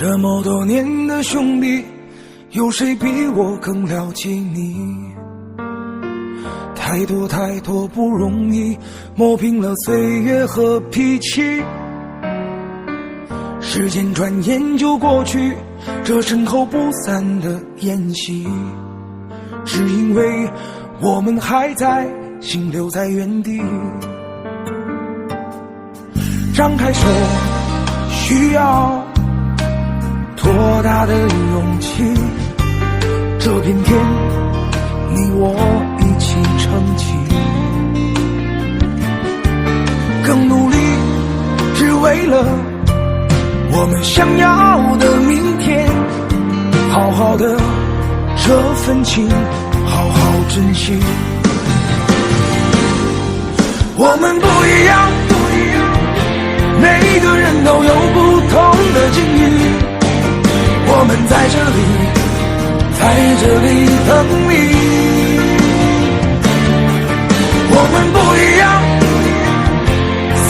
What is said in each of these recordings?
这么多年的兄弟，有谁比我更了解你？太多太多不容易，磨平了岁月和脾气。时间转眼就过去，这身后不散的宴席，只因为我们还在，心留在原地。张开手，需要多大的勇气？这片天，你我一起撑起，更努力，只为了我们想要的明天。好好的这份情，好好珍惜。我们不一样，每个人都有不同的境遇。我们在这里等你。我们不一样，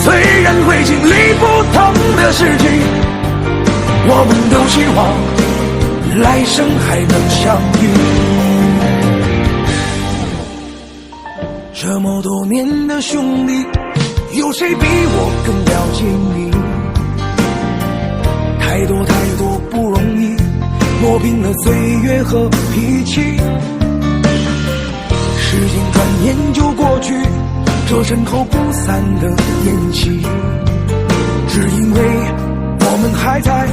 虽然会经历不同的事情，我们都希望来生还能相遇。这么多年的兄弟，有谁比我更了解你？太多太多不容易，磨平了岁月和脾气。时间转眼就过去，这身后不散的宴席，只因为我们还在，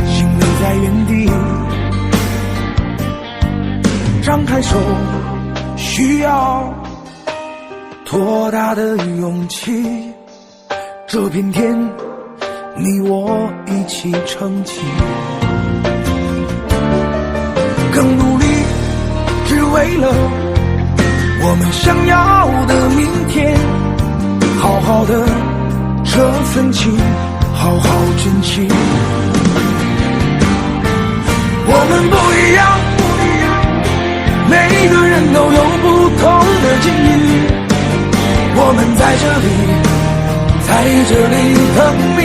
心留在原地。张开手，需要多大的勇气？这片天，你我一起撑起，更努力，只为了我们想要的明天。好好的这份情，好好珍惜。我们不一样，每个人都有不同的境遇。我们在这里等你。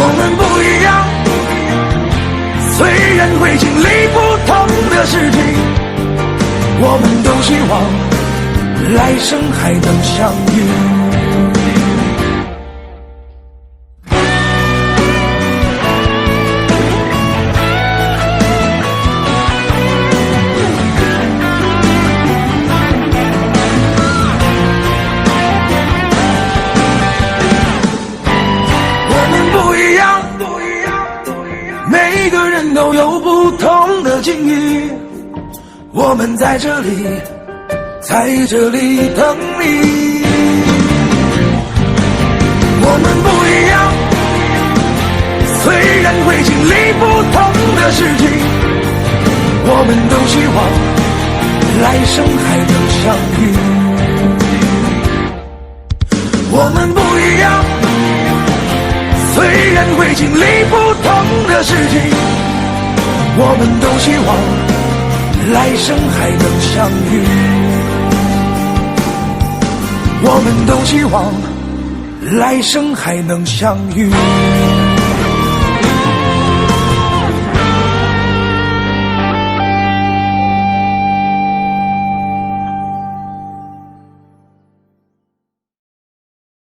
我们不一样，虽然会经历不同的事情，我们都希望来生还能相遇。每个人都有不同的境遇，我们在这里等你。我们不一样，虽然会经历不同的事情，我们都希望来生还能相遇。我们不一样，虽然会经历不同的事情，我们都希望来生还能相遇。我们都希望来生还能相遇。